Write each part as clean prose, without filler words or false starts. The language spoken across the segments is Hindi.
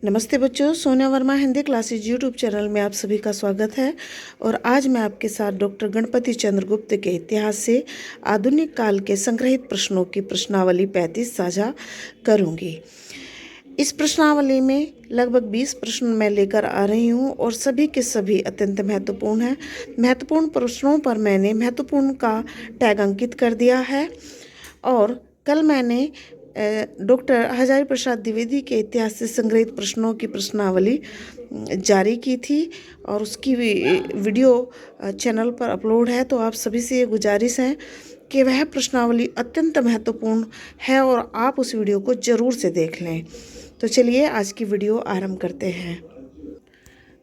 नमस्ते बच्चों, Sonia Verma Hindi classes YouTube channel में आप सभी का स्वागत है। और आज मैं आपके साथ डॉक्टर गणपति चंद्र गुप्त के इतिहास से आधुनिक काल के संग्रहित प्रश्नों की प्रश्नावली 35 साझा करूंगी। इस प्रश्नावली में लगभग 20 प्रश्न मैं लेकर आ रही हूं और सभी के सभी अत्यंत महत्वपूर्ण हैं। महत्वपूर्ण प्रश्नों पर मैंने महत्वपूर्ण का टैग अंकित कर दिया है। और कल मैंने डॉक्टर हजारी प्रसाद द्विवेदी के इतिहास से संग्रहित प्रश्नों की प्रश्नावली जारी की थी और उसकी वीडियो चैनल पर अपलोड है। तो आप सभी से ये गुजारिश है कि वह प्रश्नावली अत्यंत महत्वपूर्ण है और आप उस वीडियो को ज़रूर से देख लें। तो चलिए आज की वीडियो आरंभ करते हैं।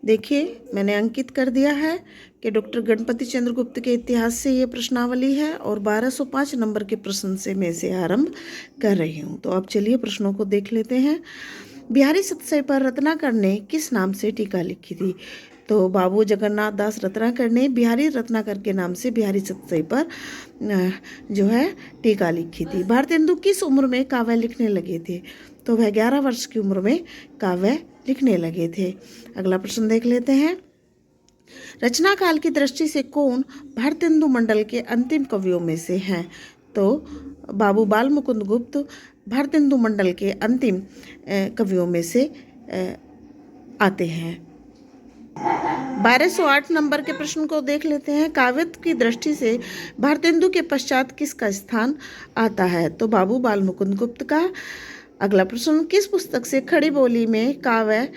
देखिए, मैंने अंकित कर दिया है कि डॉक्टर गणपति चंद्र गुप्त के इतिहास से ये प्रश्नावली है और 1205 नंबर के प्रश्न से मैं इसे आरंभ कर रही हूँ। तो अब चलिए प्रश्नों को देख लेते हैं। बिहारी सतसई पर रत्नाकर ने किस नाम से टीका लिखी थी? तो बाबू जगन्नाथ दास रत्नाकर ने बिहारी रत्नाकर के नाम से बिहारी सतसई पर जो है टीका लिखी थी। भारतेंदु किस उम्र में काव्य लिखने लगे थे? तो वह 11 वर्ष की उम्र में काव्य लिखने लगे थे। अगला प्रश्न देख लेते हैं। रचना काल की दृष्टि से कौन भारतेंदु मंडल के अंतिम कवियों में से हैं? तो बाबू बाल मुकुंद गुप्त भारतेंदु मंडल के अंतिम कवियों में से आते हैं। 1208 नंबर के प्रश्न को देख लेते हैं। काव्य की दृष्टि से भारतेंदु के पश्चात किसका स्थान आता है? तो बाबू बाल मुकुंद गुप्त का। अगला प्रश्न, किस पुस्तक से खड़ी बोली में काव्य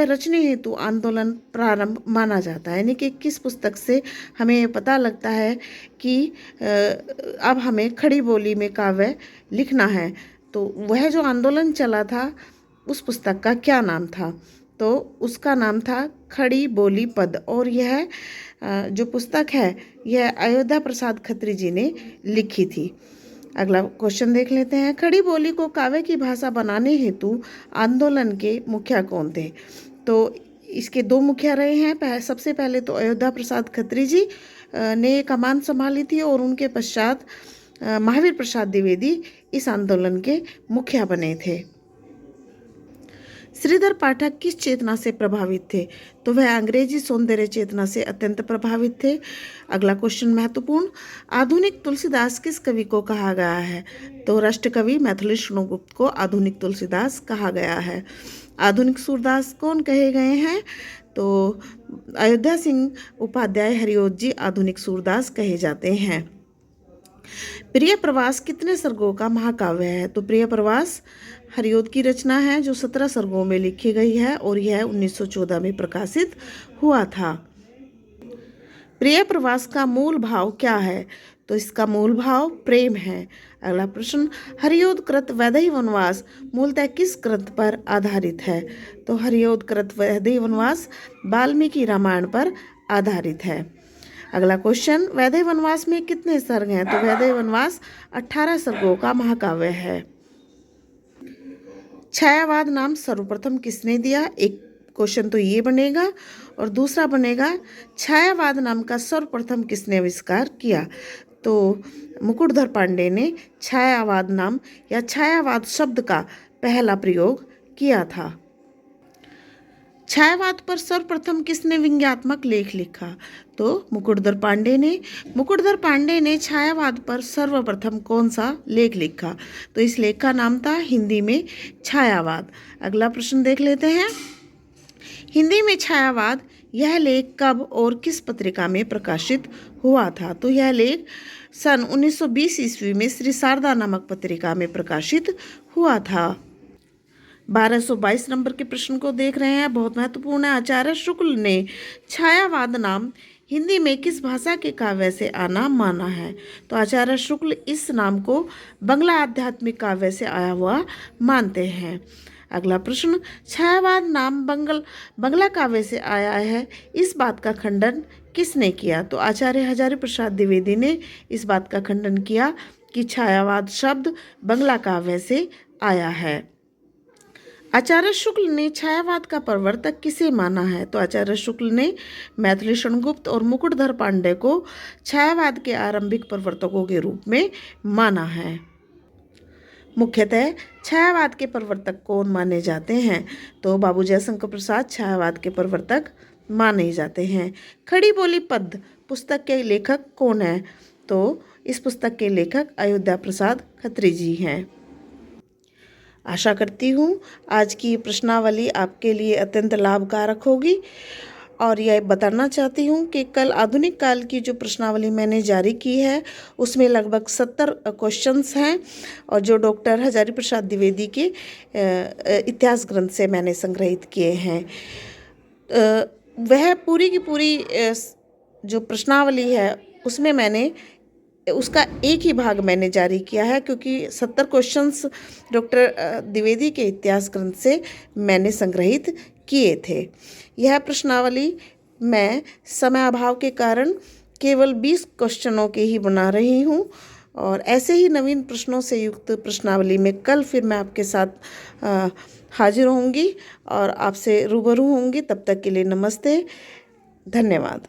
रचने हेतु आंदोलन प्रारंभ माना जाता है? यानी कि किस पुस्तक से हमें पता लगता है कि अब हमें खड़ी बोली में काव्य लिखना है? तो वह जो आंदोलन चला था उस पुस्तक का क्या नाम था? तो उसका नाम था खड़ी बोली पद। और यह जो पुस्तक है यह अयोध्या प्रसाद खत्री जी ने लिखी थी। अगला क्वेश्चन देख लेते हैं। खड़ी बोली को काव्य की भाषा बनाने हेतु आंदोलन के मुखिया कौन थे? तो इसके दो मुखिया रहे हैं। सबसे पहले तो अयोध्या प्रसाद खत्री जी ने कमान संभाली थी और उनके पश्चात महावीर प्रसाद द्विवेदी इस आंदोलन के मुखिया बने थे। श्रीधर पाठक किस चेतना से प्रभावित थे? तो वह अंग्रेजी सौंदर्य चेतना से अत्यंत प्रभावित थे। अगला क्वेश्चन महत्वपूर्ण, आधुनिक तुलसीदास किस कवि को कहा गया है? तो राष्ट्रकवि मैथिली गुप्त को आधुनिक तुलसीदास कहा गया है। आधुनिक सूरदास कौन कहे गए हैं? तो अयोध्या सिंह उपाध्याय हरिओत जी आधुनिक सूरदास कहे जाते हैं। प्रिय प्रवास कितने सर्गों का महाकाव्य है? तो प्रिय प्रवास हरिओत की रचना है जो 17 सर्गों में लिखी गई है और यह 1914 में प्रकाशित हुआ था। प्रिय प्रवास का मूल भाव क्या है? तो इसका मूल भाव प्रेम है। अगला प्रश्न, हरिओत कृत वैदेही वनवास मूलतः किस ग्रंथ पर आधारित है? तो हरिओत कृत वैदेही वनवास वाल्मीकि रामायण पर आधारित है। अगला क्वेश्चन, वैदेही वनवास में कितने सर्ग हैं? तो वैदेही वनवास 18 सर्गों का महाकाव्य है। छायावाद नाम सर्वप्रथम किसने दिया? एक क्वेश्चन तो ये बनेगा और दूसरा बनेगा छायावाद नाम का सर्वप्रथम किसने आविष्कार किया? तो मुकुटधर पांडे ने छायावाद नाम या छायावाद शब्द का पहला प्रयोग किया था। छायावाद पर सर्वप्रथम किसने व्यंग्यात्मक लेख लिखा? तो मुकुटधर पांडे ने। मुकुटधर पांडे ने छायावाद पर सर्वप्रथम कौन सा लेख लिखा? तो इस लेख का नाम था हिंदी में छायावाद। अगला प्रश्न देख लेते हैं। हिंदी में छायावाद यह लेख कब और किस पत्रिका में प्रकाशित हुआ था? तो यह लेख सन 1920 ईस्वी में श्री शारदा नामक पत्रिका में प्रकाशित हुआ था। 1222 नंबर के प्रश्न को देख रहे हैं, बहुत महत्वपूर्ण है। आचार्य शुक्ल ने छायावाद नाम हिंदी में किस भाषा के काव्य से आना माना है? तो आचार्य शुक्ल इस नाम को बंगला आध्यात्मिक काव्य से आया हुआ मानते हैं। अगला प्रश्न, छायावाद नाम बंगला काव्य से आया है, इस बात का खंडन किसने किया? तो आचार्य हजारी प्रसाद द्विवेदी ने इस बात का खंडन किया कि छायावाद शब्द बंगला काव्य से आया है। आचार्य शुक्ल ने छायावाद का प्रवर्तक किसे माना है? तो आचार्य शुक्ल ने मैथिली गुप्त और मुकुटधर पांडे को छायावाद के आरंभिक प्रवर्तकों के रूप में माना है। मुख्यतः छायावाद के प्रवर्तक कौन माने जाते हैं? तो बाबू जयशंकर प्रसाद छायावाद के प्रवर्तक माने जाते हैं। खड़ी बोली पद पुस्तक के लेखक कौन है? तो इस पुस्तक के लेखक अयोध्या प्रसाद खत्री जी हैं। आशा करती हूँ आज की प्रश्नावली आपके लिए अत्यंत लाभकारक होगी और यह बताना चाहती हूँ कि कल आधुनिक काल की जो प्रश्नावली मैंने जारी की है उसमें लगभग 70 क्वेश्चंस हैं और जो डॉक्टर हजारी प्रसाद द्विवेदी के इतिहास ग्रंथ से मैंने संग्रहित किए हैं। वह पूरी की पूरी जो प्रश्नावली है उसमें मैंने उसका एक ही भाग मैंने जारी किया है, क्योंकि 70 क्वेश्चंस डॉक्टर द्विवेदी के इतिहास ग्रंथ से मैंने संग्रहित किए थे। यह प्रश्नावली मैं समय अभाव के कारण केवल 20 क्वेश्चनों के ही बना रही हूँ और ऐसे ही नवीन प्रश्नों से युक्त प्रश्नावली में कल फिर मैं आपके साथ हाजिर होंगी और आपसे रूबरू होंगी। तब तक के लिए नमस्ते, धन्यवाद।